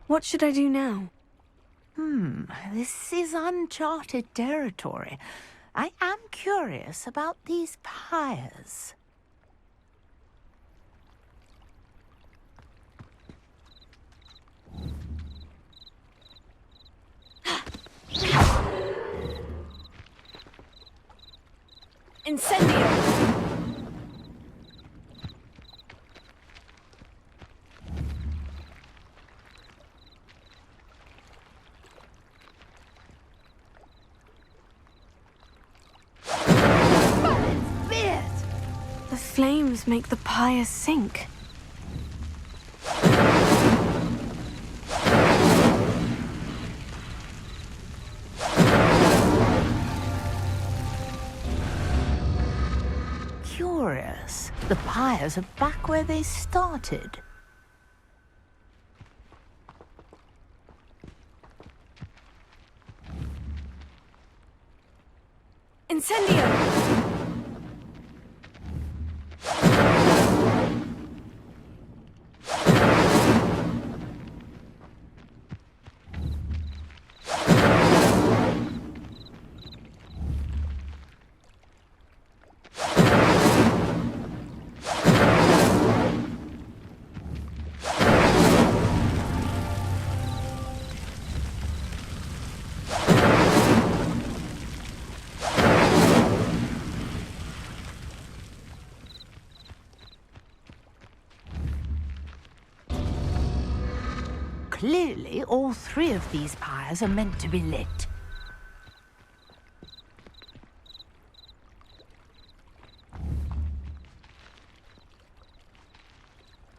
What should I do now? This is uncharted territory. I am curious about these pyres. Incendio! The flames make the pyre sink. Curious. The pyres are back where they started. Incendio! Clearly, all three of these pyres are meant to be lit.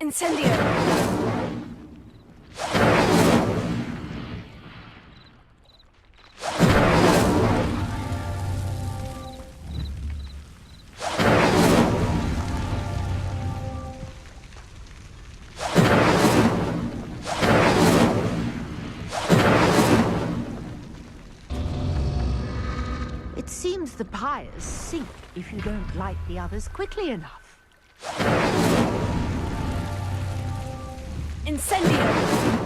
Incendio! It seems the pyres sink if you don't light the others quickly enough. Incendio!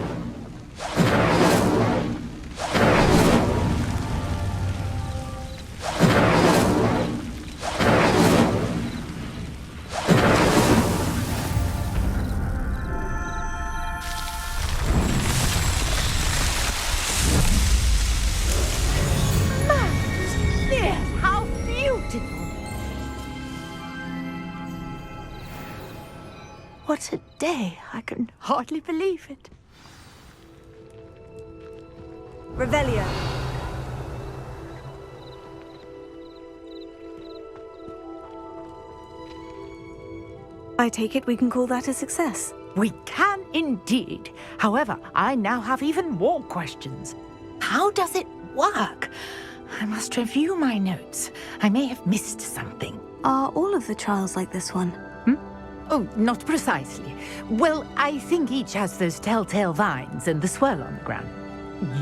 How beautiful! What a day! I can hardly believe it. Revelio! I take it we can call that a success. We can indeed. However, I now have even more questions. How does it work? I must review my notes. I may have missed something. Are all of the trials like this one? Oh, not precisely. Well, I think each has those telltale vines and the swirl on the ground.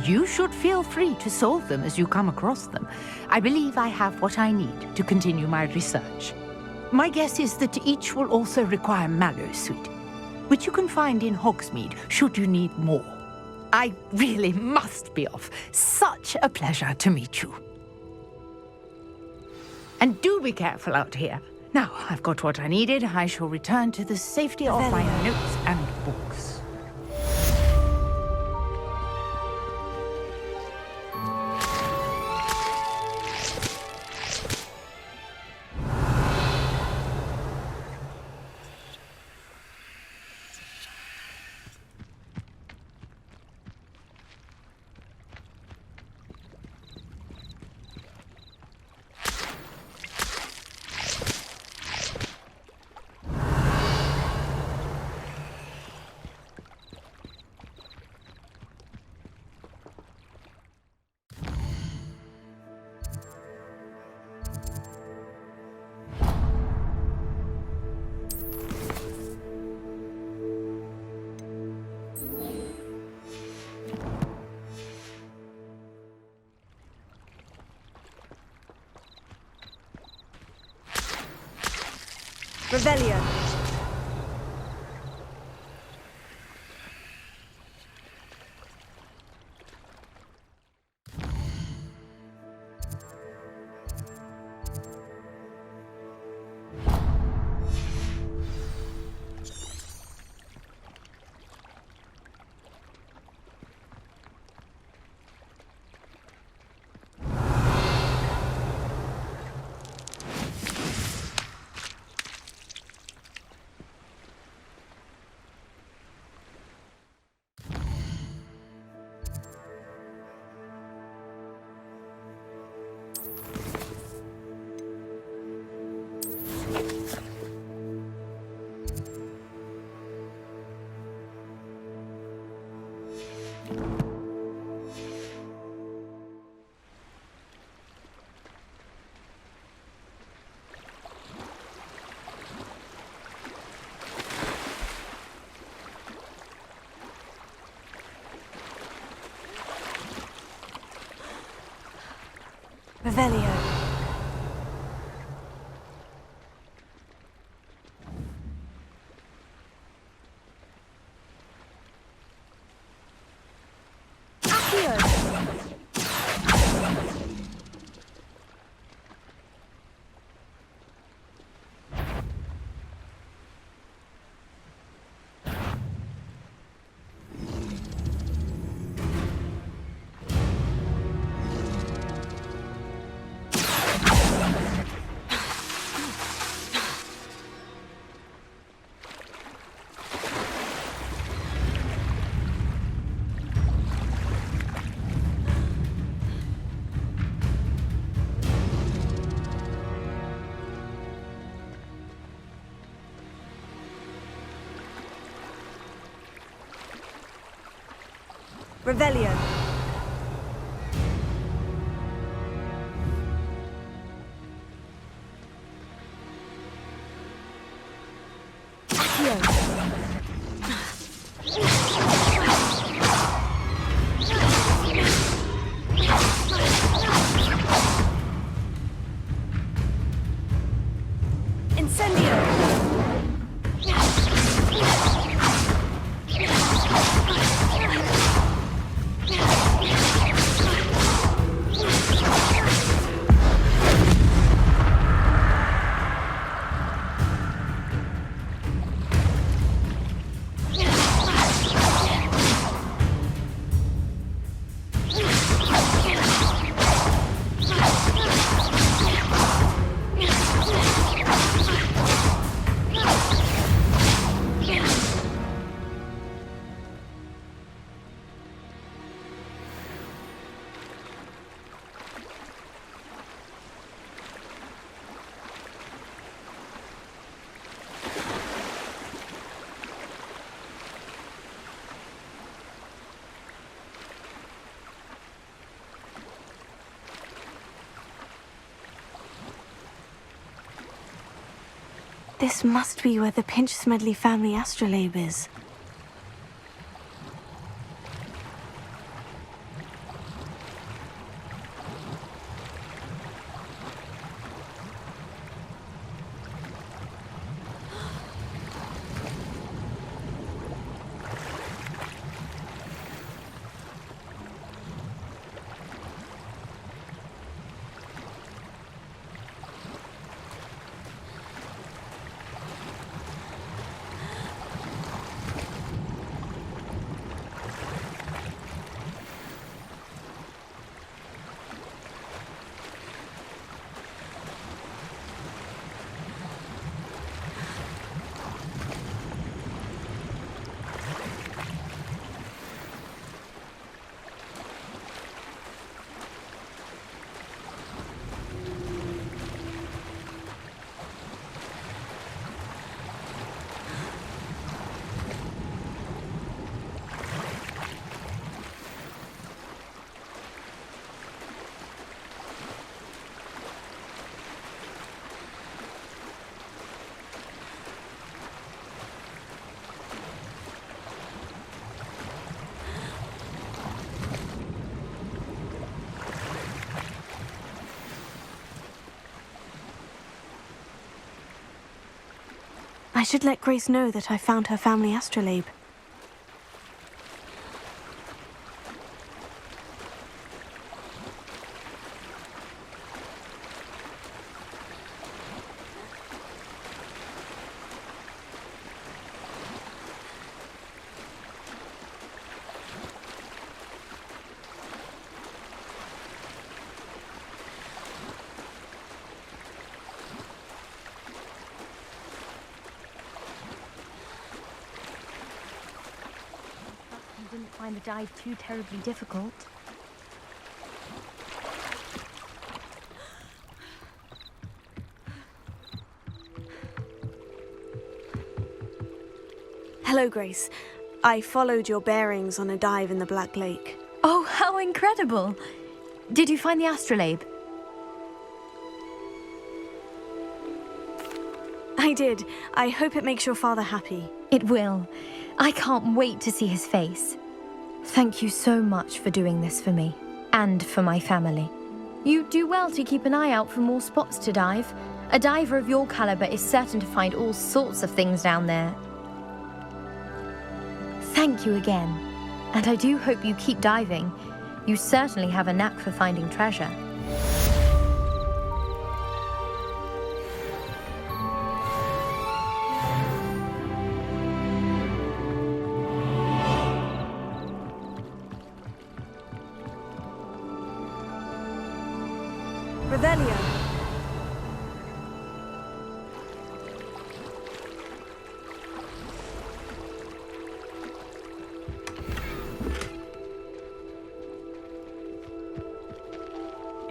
You should feel free to solve them as you come across them. I believe I have what I need to continue my research. My guess is that each will also require mallow sweet, which you can find in Hogsmeade should you need more. I really must be off. Such a pleasure to meet you. And do be careful out here. Now, I've got what I needed. I shall return to the safety of my notes and books. Revelio. Revelio. This must be where the Pinch-Smedley family astrolabe is. I should let Grace know that I found her family astrolabe. Didn't find the dive too terribly difficult. Hello, Grace. I followed your bearings on a dive in the Black Lake. Oh, how incredible! Did you find the astrolabe? I did. I hope it makes your father happy. It will. I can't wait to see his face. Thank you so much for doing this for me, and for my family. You do well to keep an eye out for more spots to dive. A diver of your caliber is certain to find all sorts of things down there. Thank you again, and I do hope you keep diving. You certainly have a knack for finding treasure. Revelio.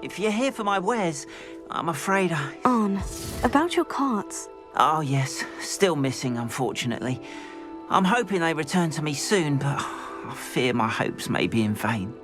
If you're here for my wares, I'm afraid On. About your carts. Oh, yes. Still missing, unfortunately. I'm hoping they return to me soon, but I fear my hopes may be in vain.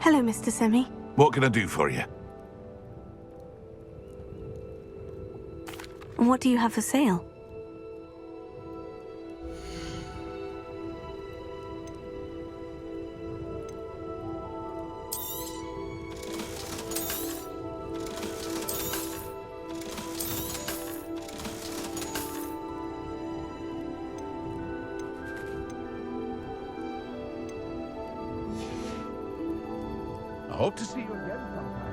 Hello, Mr. Semi. What can I do for you? And what do you have for sale? I hope to see you again sometime.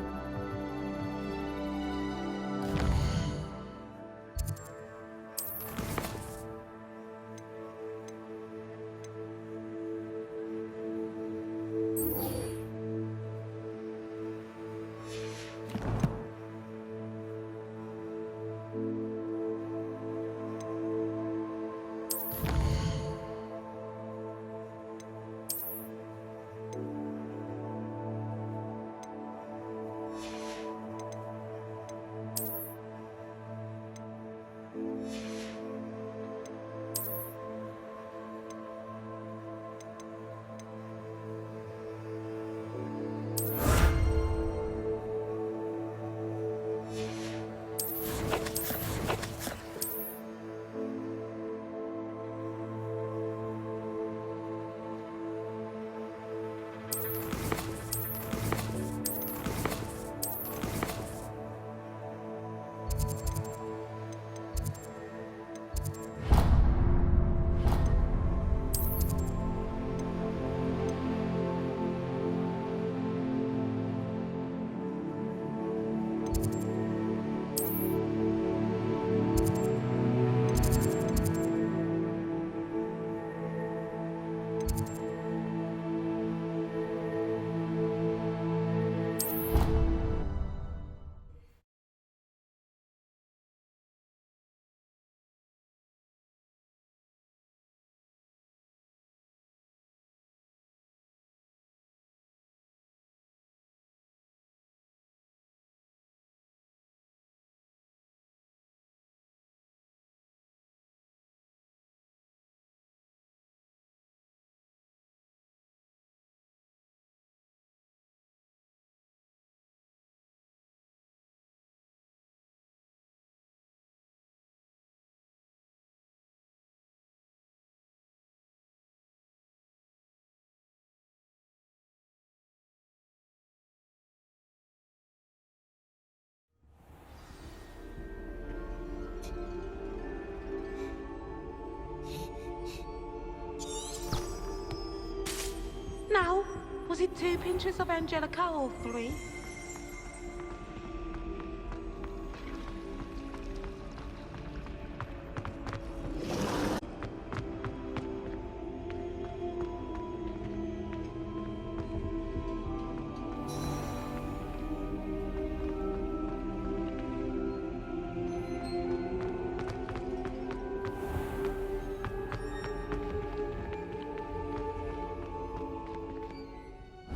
2 pinches of Angelica or 3?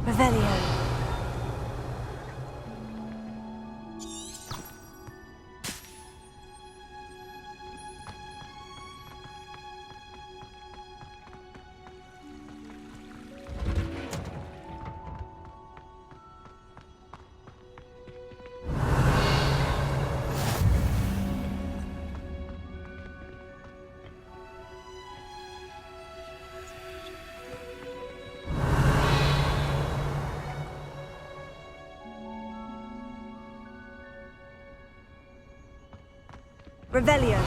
Revelio. Revelio.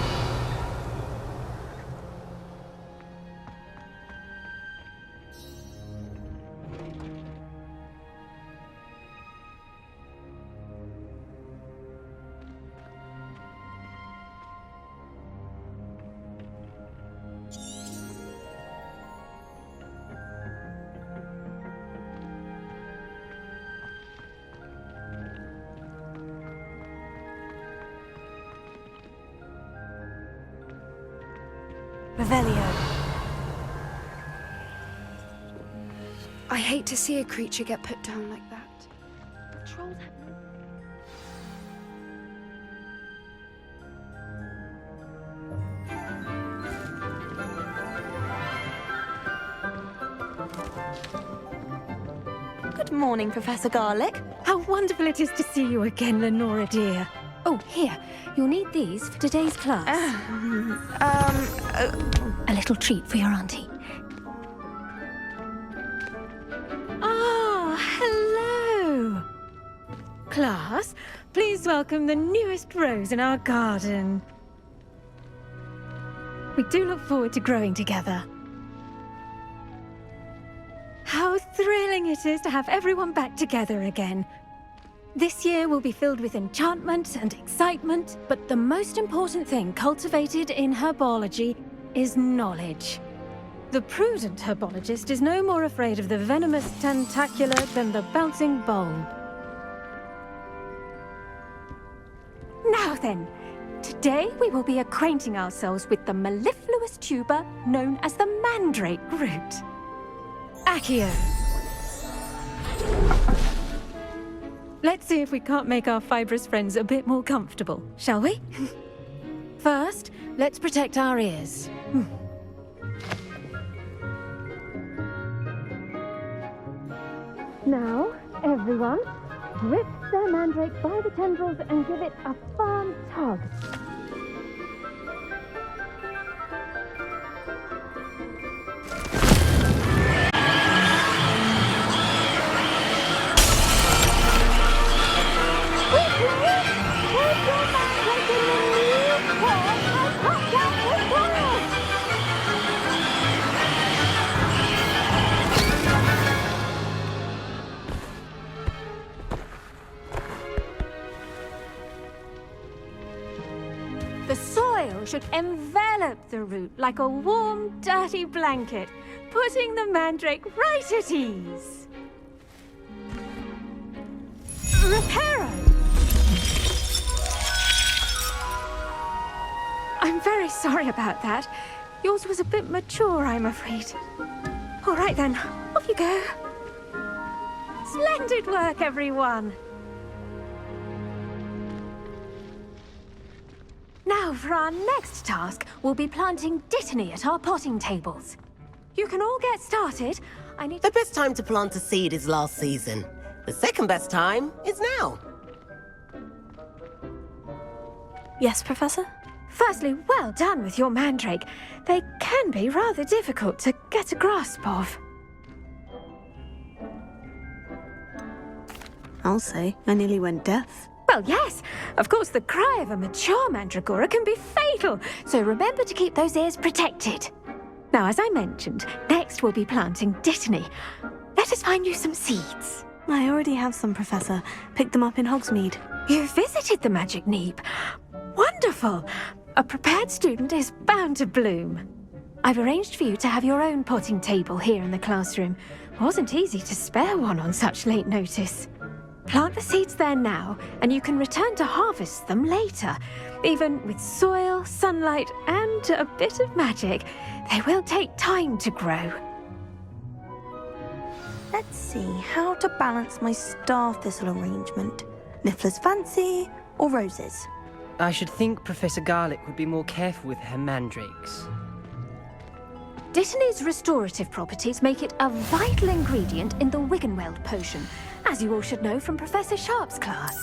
Revelio. I hate to see a creature get put down like that. Trolls have no... Good morning, Professor Garlic. How wonderful it is to see you again, Lenora dear. Oh, here. You'll need these for today's class. A little treat for your auntie. Ah, hello. Class, please welcome the newest rose in our garden. We do look forward to growing together. How thrilling it is to have everyone back together again. This year will be filled with enchantment and excitement, but the most important thing cultivated in herbology is knowledge. The prudent herbologist is no more afraid of the venomous tentacula than the bouncing bowl. Now then, today we will be acquainting ourselves with the mellifluous tuber known as the mandrake root. Accio. Let's see if we can't make our fibrous friends a bit more comfortable, shall we? First, let's protect our ears. Now, everyone, grip their mandrake by the tendrils and give it a firm tug. The soil should envelop the root like a warm, dirty blanket, putting the mandrake right at ease. Reparo! I'm very sorry about that. Yours was a bit mature, I'm afraid. All right then, off you go. Splendid work, everyone. Now, for our next task, we'll be planting dittany at our potting tables. You can all get started. I need The best time to plant a seed is last season. The second best time is now. Yes, Professor? Firstly, well done with your mandrake. They can be rather difficult to get a grasp of. I'll say. I nearly went deaf. Well, yes. Of course, the cry of a mature mandragora can be fatal, so remember to keep those ears protected. Now, as I mentioned, next we'll be planting dittany. let us find you some seeds. I already have some, Professor. Picked them up in Hogsmeade. You visited the Magic Neep. Wonderful. A prepared student is bound to bloom. I've arranged for you to have your own potting table here in the classroom. Wasn't easy to spare one on such late notice. Plant the seeds there now, and you can return to harvest them later. Even with soil, sunlight, and a bit of magic, they will take time to grow. Let's see how to balance my star thistle arrangement. Niffler's fancy or roses? I should think Professor Garlick would be more careful with her mandrakes. Dittany's restorative properties make it a vital ingredient in the Wiggenweld potion, as you all should know from Professor Sharp's class.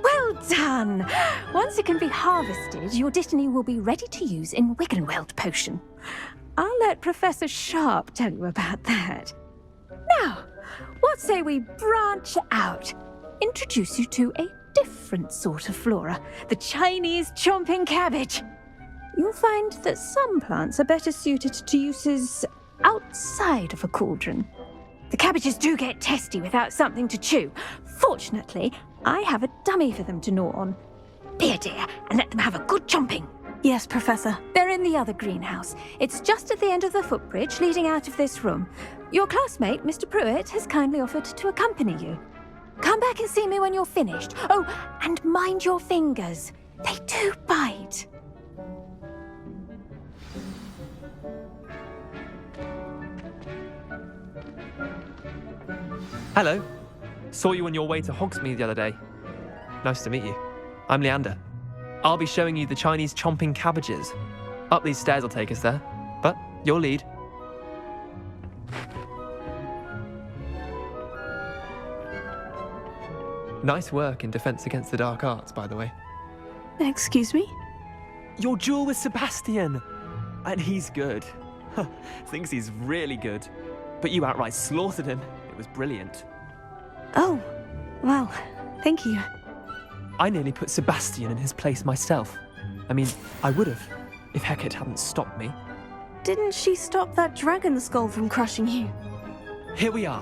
Well done! Once it can be harvested, your Dittany will be ready to use in Wiggenweld potion. I'll let Professor Sharp tell you about that. Now, what say we branch out? Introduce you to a different sort of flora, the Chinese chomping cabbage. You'll find that some plants are better suited to uses outside of a cauldron. The cabbages do get testy without something to chew. Fortunately, I have a dummy for them to gnaw on. Be a dear and let them have a good chomping. Yes, Professor. They're in the other greenhouse. It's just at the end of the footbridge leading out of this room. Your classmate, Mr. Pruitt, has kindly offered to accompany you. Come back and see me when you're finished. Oh, and mind your fingers. They do bite. Hello. Saw you on your way to Hogsmeade the other day. Nice to meet you. I'm Leander. I'll be showing you the Chinese chomping cabbages. Up these stairs will take us there, but your lead. Nice work in Defense Against the Dark Arts, by the way. Excuse me? Your duel with Sebastian! And he's good. Thinks he's really good. But you outright slaughtered him. It was brilliant. Oh, well, thank you. I nearly put Sebastian in his place myself. I mean, I would have, if Hecate hadn't stopped me. Didn't she stop that dragon skull from crushing you? Here we are,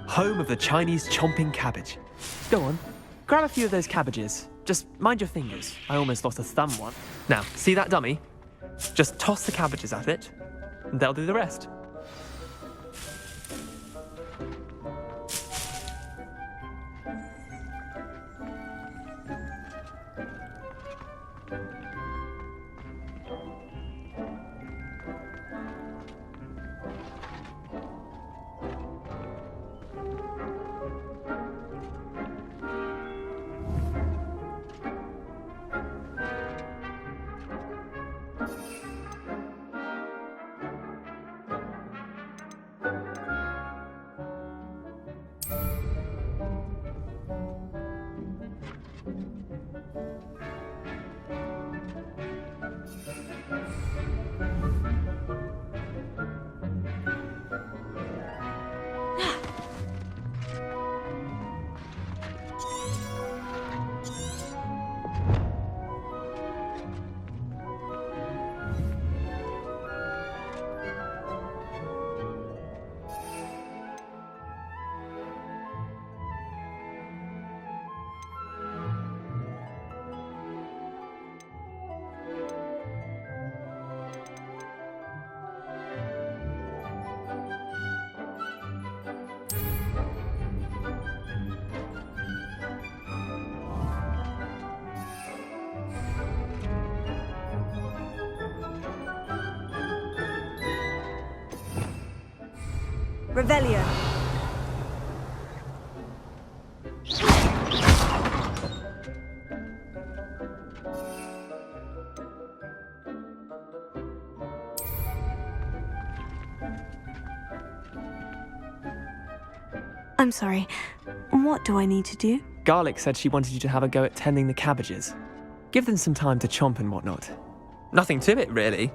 home of the Chinese chomping cabbage. Go on, grab a few of those cabbages. Just mind your fingers. I almost lost a thumb one. Now, see that dummy? Just toss the cabbages at it, and they'll do the rest. Revelio. I'm sorry. What do I need to do? Garlic said she wanted you to have a go at tending the cabbages. Give them some time to chomp and whatnot. Nothing to it, really.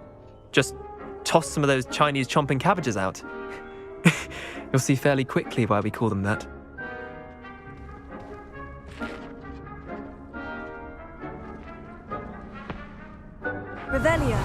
Just toss some of those Chinese chomping cabbages out. You'll see fairly quickly why we call them that. Revelio.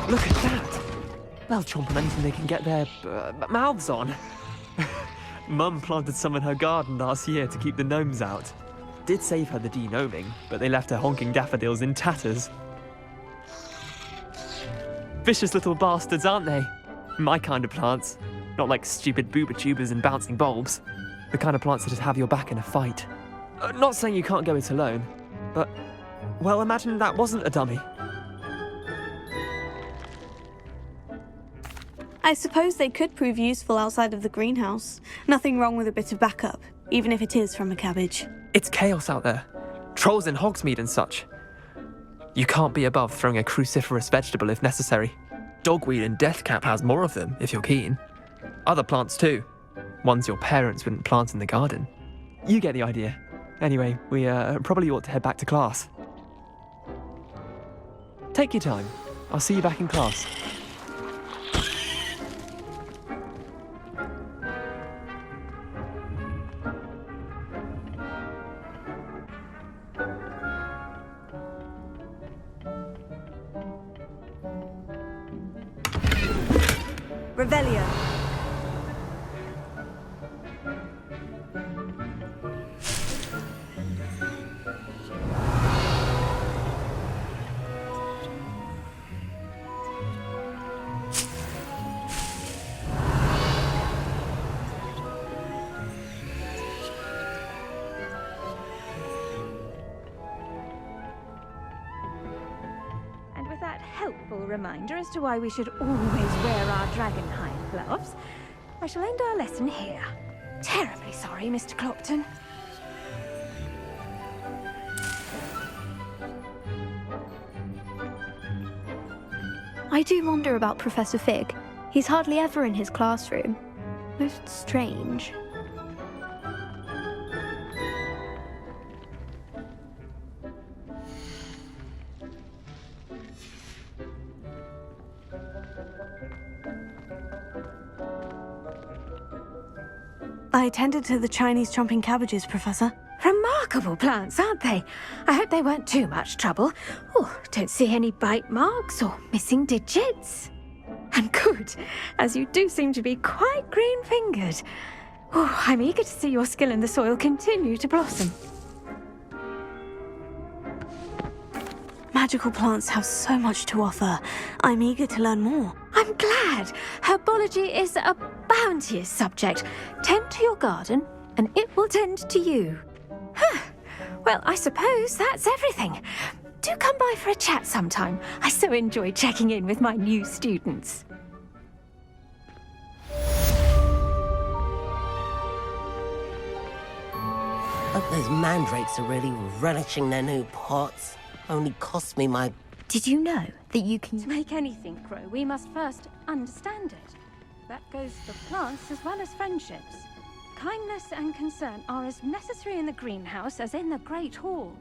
Look at that! They'll chomp on anything they can get their mouths on. Mum planted some in her garden last year to keep the gnomes out. Did save her the de-gnoming, but they left her honking daffodils in tatters. Vicious little bastards, aren't they? My kind of plants. Not like stupid booba tubers and bouncing bulbs. The kind of plants that just have your back in a fight. Not saying you can't go it alone, but, well, imagine that wasn't a dummy. I suppose they could prove useful outside of the greenhouse. Nothing wrong with a bit of backup, even if it is from a cabbage. It's chaos out there. Trolls in Hogsmeade and such. You can't be above throwing a cruciferous vegetable if necessary. Dogweed and deathcap has more of them, if you're keen. Other plants too. Ones your parents wouldn't plant in the garden. You get the idea. Anyway, we probably ought to head back to class. Take your time. I'll see you back in class. Revelio. And with that helpful reminder as to why we should always wear our dragonhide gloves, I shall end our lesson here. Terribly sorry, Mr. Clopton. I do wonder about Professor Fig. He's hardly ever in his classroom. Most strange. I tended to the Chinese chomping cabbages, Professor. Remarkable plants, aren't they? I hope they weren't too much trouble. Oh, don't see any bite marks or missing digits. And good, as you do seem to be quite green-fingered. Oh, I'm eager to see your skill in the soil continue to blossom. Magical plants have so much to offer. I'm eager to learn more. I'm glad. Herbology is a bounteous subject. Tend to your garden, and it will tend to you. Huh. Well, I suppose that's everything. Do come by for a chat sometime. I so enjoy checking in with my new students. Hope those mandrakes are really relishing their new pots. Only cost me my... Did you know that you To can... make anything grow, we must first understand it. That goes for plants as well as friendships. Kindness and concern are as necessary in the greenhouse as in the Great Hall.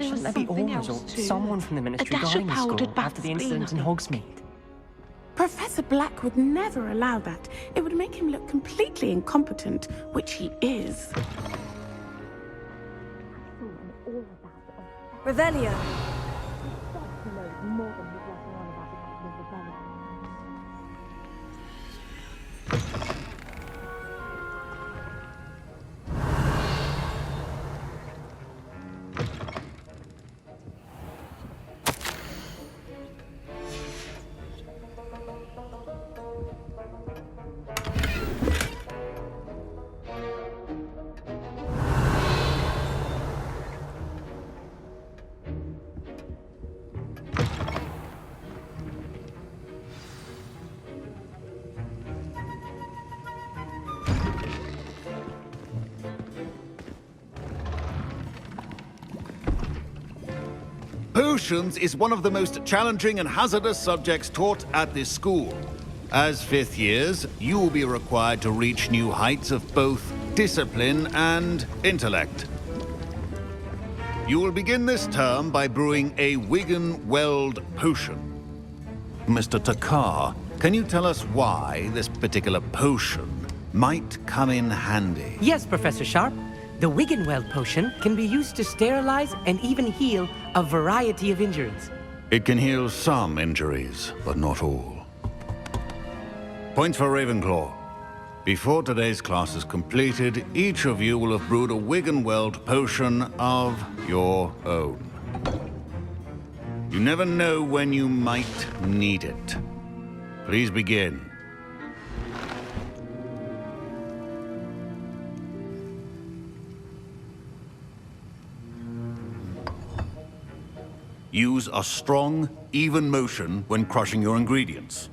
Shouldn't there be Ormers or someone from the Ministry guarding the school after the incident in Hogsmeade? Professor Black would never allow that. It would make him look completely incompetent, which he is. Revelio. Potions is one of the most challenging and hazardous subjects taught at this school. As fifth years, you will be required to reach new heights of both discipline and intellect. You will begin this term by brewing a Wigan-Weld potion. Mr. Takar, can you tell us why this particular potion might come in handy? Yes, Professor Sharp. The Wigan-Weld potion can be used to sterilize and even heal a variety of injuries. It can heal some injuries, but not all. Points for Ravenclaw. Before today's class is completed, each of you will have brewed a Wigan-Weld potion of your own. You never know when you might need it. Please begin. Use a strong, even motion when crushing your ingredients.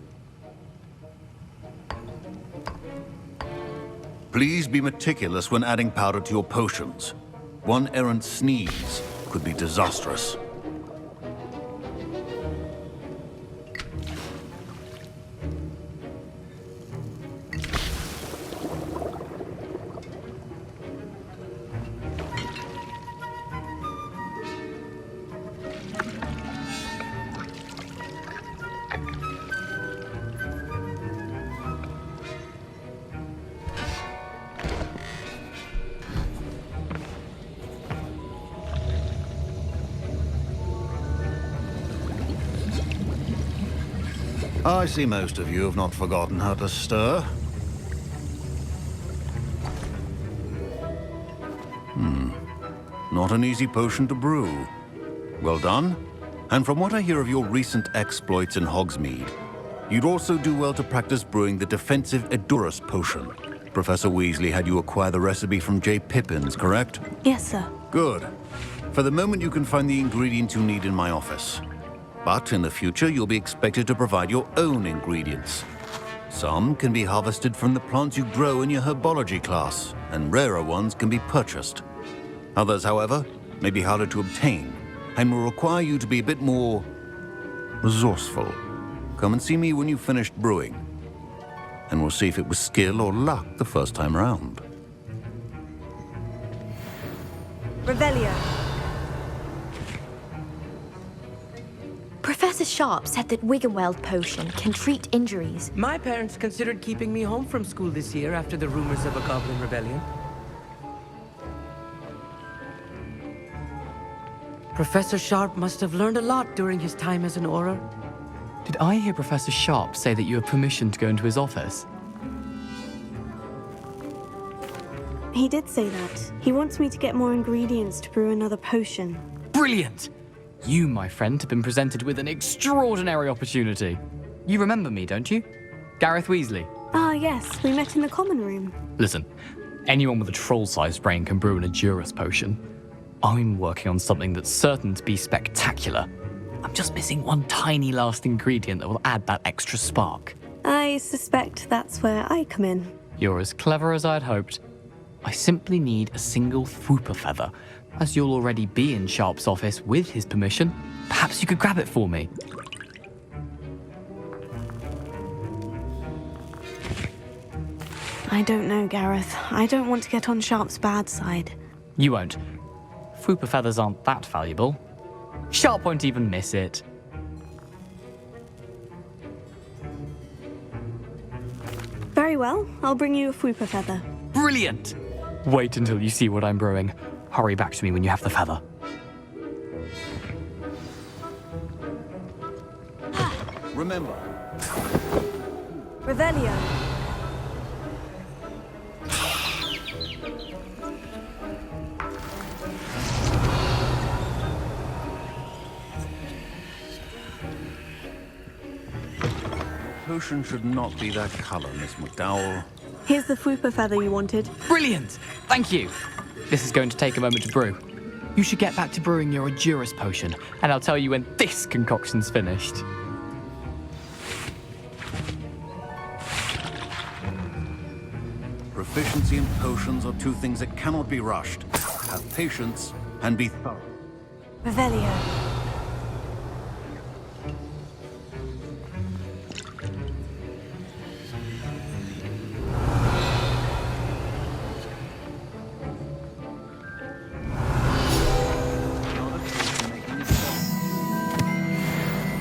Please be meticulous when adding powder to your potions. One errant sneeze could be disastrous. I see most of you have not forgotten how to stir. Not an easy potion to brew. Well done. And from what I hear of your recent exploits in Hogsmeade, you'd also do well to practice brewing the defensive Edurus potion. Professor Weasley had you acquire the recipe from J. Pippins, correct? Yes, sir. Good. For the moment, you can find the ingredients you need in my office. But in the future, you'll be expected to provide your own ingredients. Some can be harvested from the plants you grow in your herbology class, and rarer ones can be purchased. Others, however, may be harder to obtain, and will require you to be a bit more resourceful. Come and see me when you've finished brewing, and we'll see if it was skill or luck the first time around. Revelio. Professor Sharp said that Wigan-Weld potion can treat injuries. My parents considered keeping me home from school this year after the rumors of a goblin rebellion. Professor Sharp must have learned a lot during his time as an Auror. Did I hear Professor Sharp say that you have permission to go into his office? He did say that. He wants me to get more ingredients to brew another potion. Brilliant! You, my friend, have been presented with an extraordinary opportunity. You remember me, don't you? Gareth Weasley. Ah, yes. We met in the common room. Listen, anyone with a troll-sized brain can brew an Edurus potion. I'm working on something that's certain to be spectacular. I'm just missing one tiny last ingredient that will add that extra spark. I suspect that's where I come in. You're as clever as I'd hoped. I simply need a single Fwooper feather. As you'll already be in Sharp's office with his permission, perhaps you could grab it for me. I don't know, Gareth. I don't want to get on Sharp's bad side. You won't. Fwooper feathers aren't that valuable. Sharp won't even miss it. Very well. I'll bring you a Fupa feather. Brilliant! Wait until you see what I'm brewing. Hurry back to me when you have the feather. Remember. Revelio. Potion should not be that color, Miss McDowell. Here's the Fupa feather you wanted. Brilliant! Thank you! This is going to take a moment to brew. You should get back to brewing your Adurus potion, and I'll tell you when this concoction's finished. Proficiency and potions are two things that cannot be rushed. Have patience and be thorough. Revelio.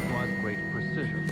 Requires great precision.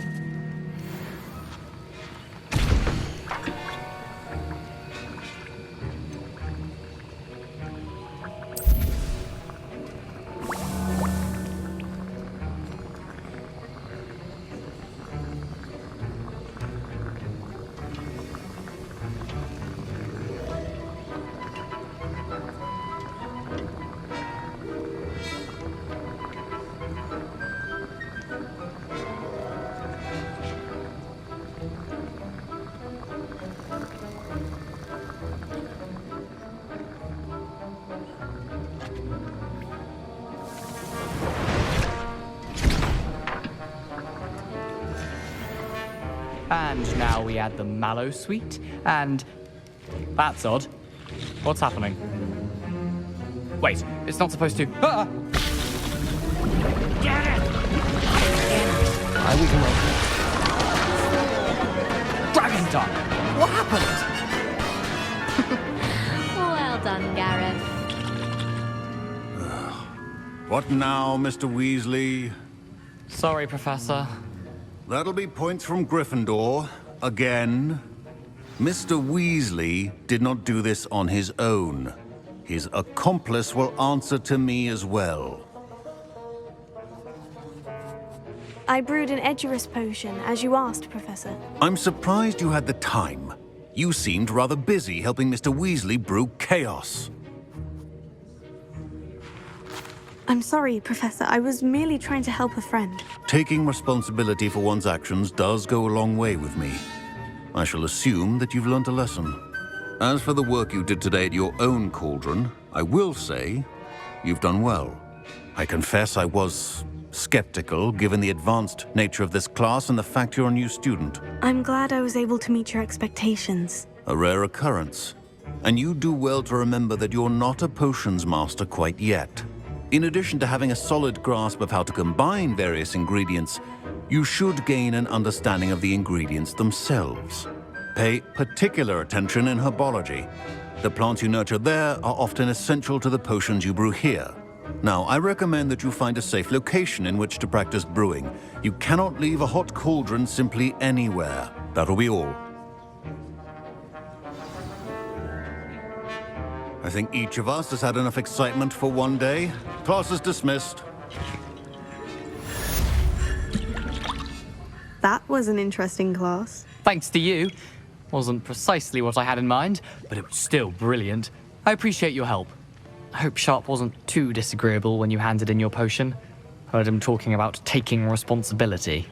And now we add the mallow sweet, and... That's odd. What's happening? Wait, it's not supposed to... Ah! Get it! I we can Dragon Dart! What happened? Well done, Gareth. What now, Mr. Weasley? Sorry, Professor. That'll be points from Gryffindor. Again. Mr. Weasley did not do this on his own. His accomplice will answer to me as well. I brewed an Edurus potion, as you asked, Professor. I'm surprised you had the time. You seemed rather busy helping Mr. Weasley brew chaos. I'm sorry, Professor. I was merely trying to help a friend. Taking responsibility for one's actions does go a long way with me. I shall assume that you've learnt a lesson. As for the work you did today at your own cauldron, I will say you've done well. I confess I was skeptical, given the advanced nature of this class and the fact you're a new student. I'm glad I was able to meet your expectations. A rare occurrence. And you do well to remember that you're not a potions master quite yet. In addition to having a solid grasp of how to combine various ingredients, you should gain an understanding of the ingredients themselves. Pay particular attention in herbology. The plants you nurture there are often essential to the potions you brew here. Now, I recommend that you find a safe location in which to practice brewing. You cannot leave a hot cauldron simply anywhere. That'll be all. I think each of us has had enough excitement for one day. Class is dismissed. That was an interesting class. Thanks to you. Wasn't precisely what I had in mind, but it was still brilliant. I appreciate your help. I hope Sharp wasn't too disagreeable when you handed in your potion. Heard him talking about taking responsibility.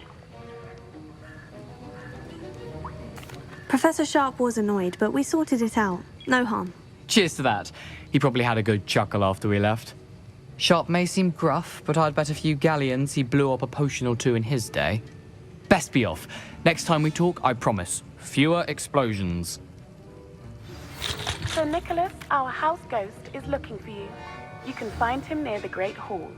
Professor Sharp was annoyed, but we sorted it out. No harm. Cheers to that. He probably had a good chuckle after we left. Sharp may seem gruff, but I'd bet a few galleons he blew up a potion or two in his day. Best be off. Next time we talk, I promise, fewer explosions. Sir Nicholas, our house ghost, is looking for you. You can find him near the Great Hall.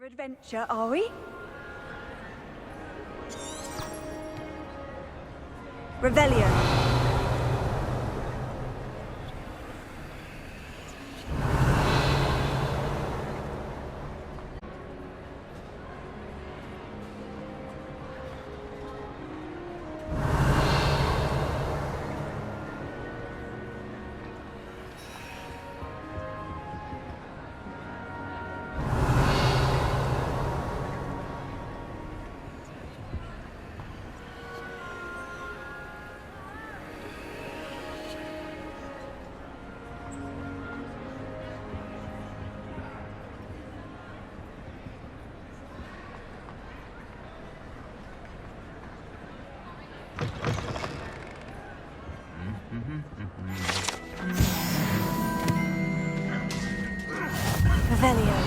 Adventure, are we? Revelio. Revelio.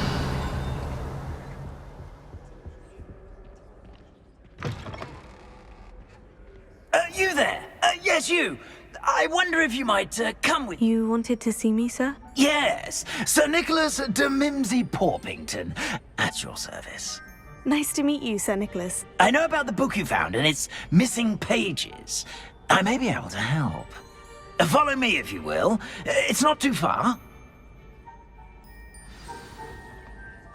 You there? Yes, you. I wonder if you might come with... You wanted to see me, sir? Yes, Sir Nicholas de Mimsy Porpington, at your service. Nice to meet you, Sir Nicholas. I know about the book you found and its missing pages. I may be able to help. Follow me, if you will. It's not too far.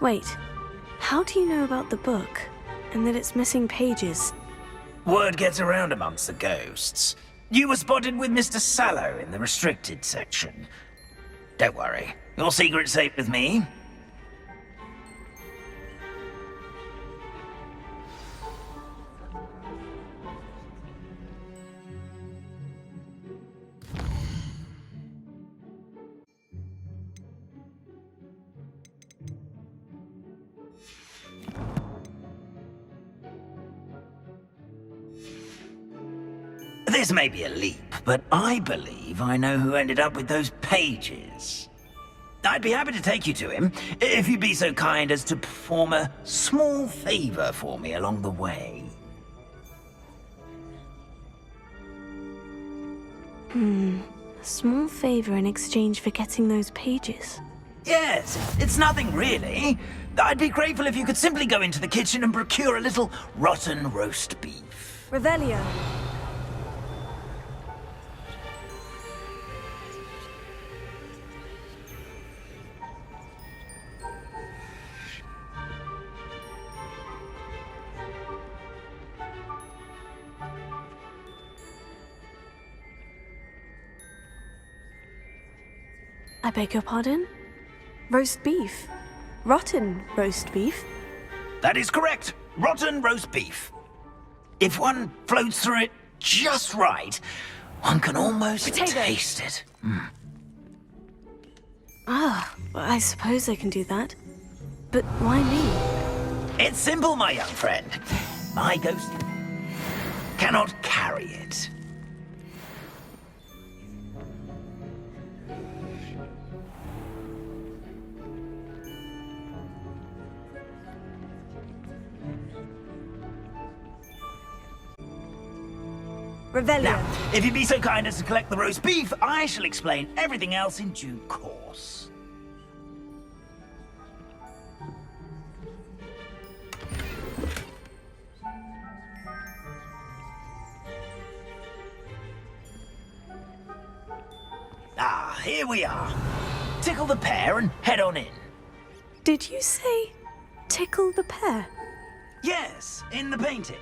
Wait, how do you know about the book? And that it's missing pages? Word gets around amongst the ghosts. You were spotted with Mr. Sallow in the restricted section. Don't worry, your secret's safe with me. This may be a leap, but I believe I know who ended up with those pages. I'd be happy to take you to him, if you'd be so kind as to perform a small favor for me along the way. A small favor in exchange for getting those pages. Yes, it's nothing really. I'd be grateful if you could simply go into the kitchen and procure a little rotten roast beef. Revelio. I beg your pardon? Roast beef? Rotten roast beef? That is correct. Rotten roast beef. If one floats through it just right, one can almost taste it. Ah, I suppose I can do that. But why me? It's simple, my young friend. My ghost cannot carry it. Revelio. Now, if you'd be so kind as to collect the roast beef, I shall explain everything else in due course. Ah, here we are. Tickle the pear and head on in. Did you say tickle the pear? Yes, in the painting.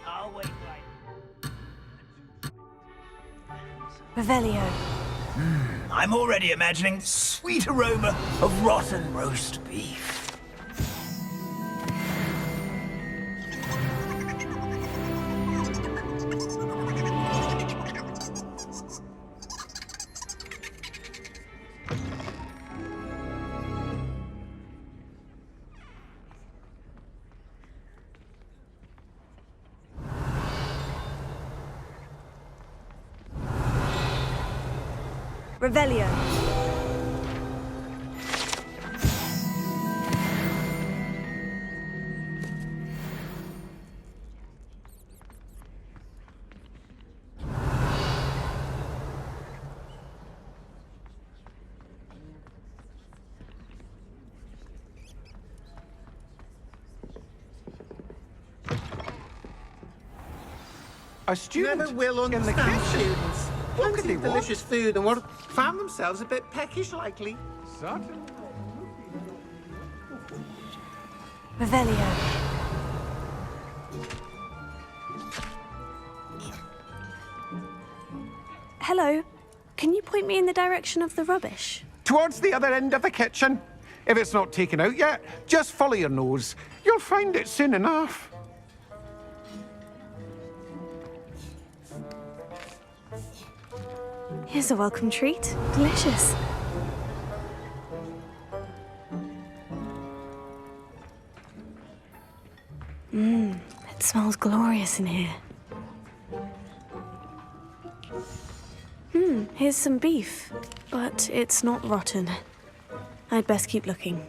I'll wait right. Revelio. I'm already imagining the sweet aroma of rotten roast beef. Revelio. A student never will in the understand kitchen. students. What could Plenty they of want? delicious food and what found themselves a bit peckish likely. Certainly. Revelio. Hello. Can you point me in the direction of the rubbish? Towards the other end of the kitchen. If it's not taken out yet, just follow your nose. You'll find it soon enough. Here's a welcome treat. Delicious. It smells glorious in here. Here's some beef, but it's not rotten. I'd best keep looking.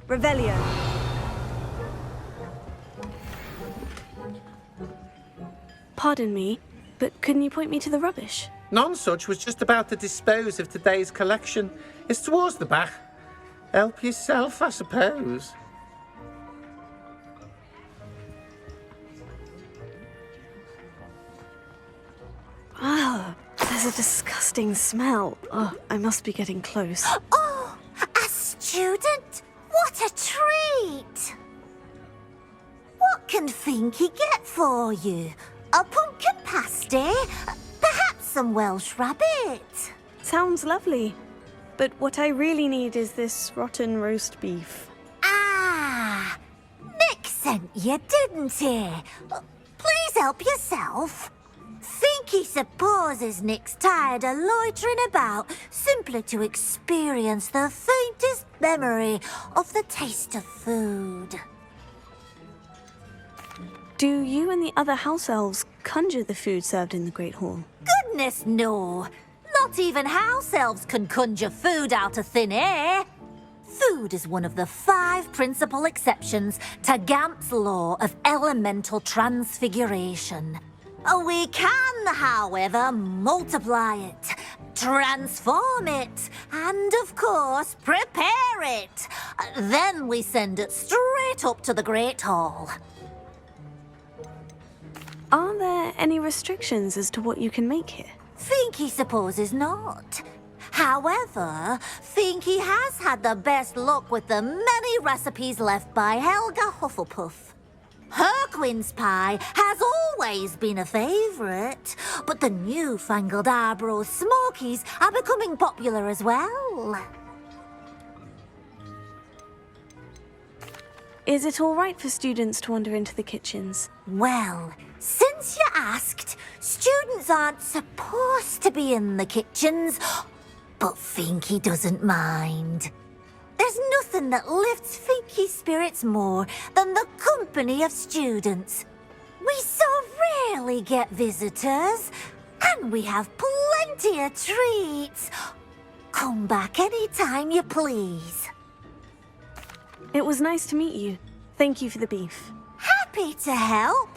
Revelio. Pardon me, but couldn't you point me to the rubbish? Nonsuch was just about to dispose of today's collection. It's towards the back. Help yourself, I suppose. Ah, there's a disgusting smell. Oh, I must be getting close. Oh, a student? What a treat! What can Finky get for you? A pumpkin pasty? Perhaps some Welsh rabbit? Sounds lovely. But what I really need is this rotten roast beef. Ah, Nick sent you, didn't he? Please help yourself. Finky supposes Nick's tired of loitering about simply to experience the faintest memory of the taste of food. Do you and the other house elves conjure the food served in the Great Hall? Goodness, no. Not even house elves can conjure food out of thin air. Food is one of the 5 principal exceptions to Gamp's law of elemental transfiguration. We can, however, multiply it, transform it, and, of course, prepare it. Then we send it straight up to the Great Hall. Are there any restrictions as to what you can make here? Finky supposes not. However, Finky has had the best luck with the many recipes left by Helga Hufflepuff. Her quince pie has always been a favourite, but the newfangled Arbroath Smokies are becoming popular as well. Is it all right for students to wander into the kitchens? Well, since you asked, students aren't supposed to be in the kitchens, but Finky doesn't mind. There's nothing that lifts Finky's spirits more than the company of students. We so rarely get visitors, and we have plenty of treats. Come back any time you please. It was nice to meet you. Thank you for the beef. Happy to help,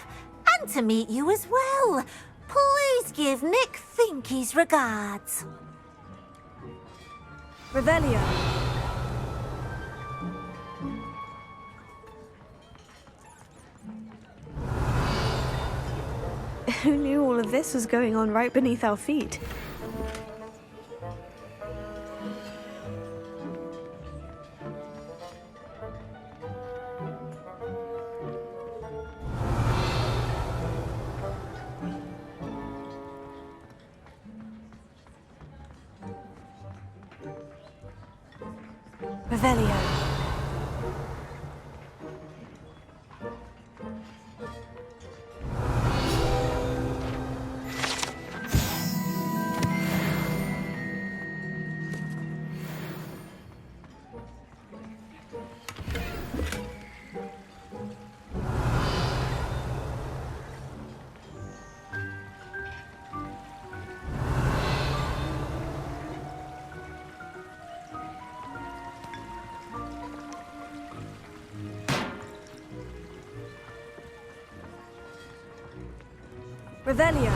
and to meet you as well. Please give Nick Finky's regards. Revelio. Who knew all of this was going on right beneath our feet? Revelio. Revelio.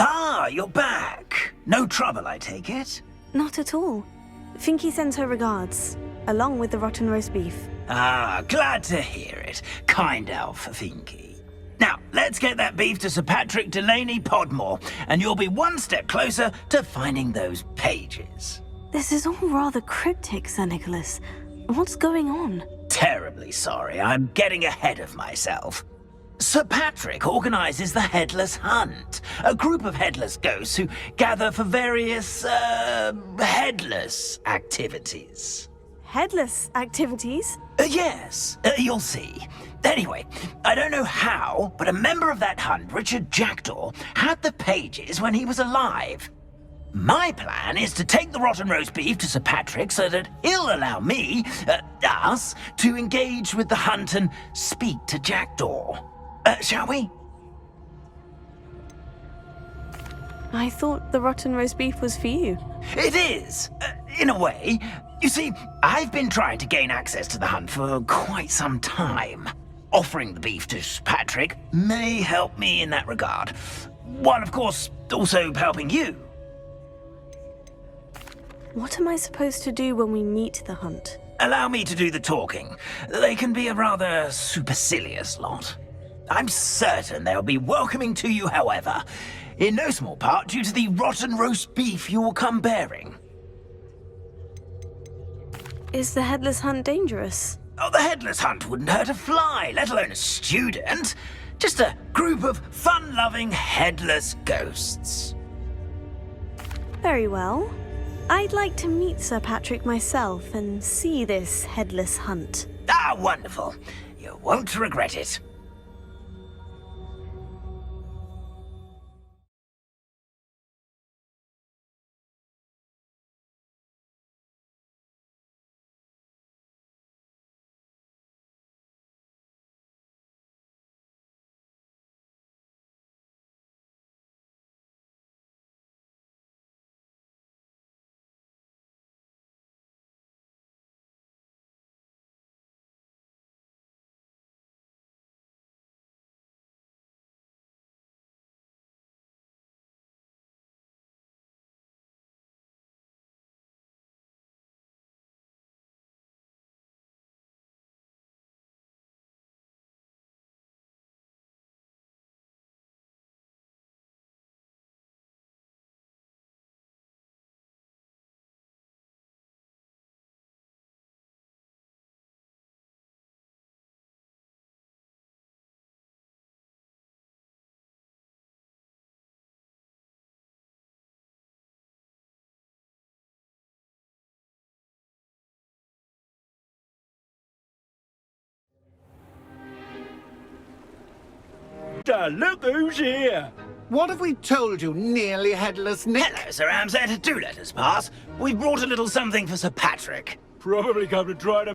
Ah, you're back. No trouble, I take it? Not at all. Finky sends her regards, along with the rotten roast beef. Ah, glad to hear it. Kind elf, Finky. Now, let's get that beef to Sir Patrick Delaney Podmore, and you'll be one step closer to finding those pages. This is all rather cryptic, Sir Nicholas. What's going on? Terribly sorry, I'm getting ahead of myself. Sir Patrick organizes the Headless Hunt, a group of headless ghosts who gather for various, headless activities. Headless activities? Yes, you'll see. Anyway, I don't know how, but a member of that hunt, Richard Jackdaw, had the pages when he was alive. My plan is to take the rotten roast beef to Sir Patrick so that he'll allow me, us, to engage with the hunt and speak to Jackdaw. Shall we? I thought the rotten roast beef was for you. It is, in a way. You see, I've been trying to gain access to the hunt for quite some time. Offering the beef to Sir Patrick may help me in that regard, while of course also helping you. What am I supposed to do when we meet the hunt? Allow me to do the talking. They can be a rather supercilious lot. I'm certain they'll be welcoming to you, however, in no small part due to the rotten roast beef you will come bearing. Is the Headless Hunt dangerous? Oh, the Headless Hunt wouldn't hurt a fly, let alone a student. Just a group of fun-loving headless ghosts. Very well. I'd like to meet Sir Patrick myself and see this Headless Hunt. Ah, wonderful. You won't regret it. Look who's here! What have we told you, nearly headless Nick? Hello, Sir Ramsay. Do let us pass. We've brought a little something for Sir Patrick. Probably come to try to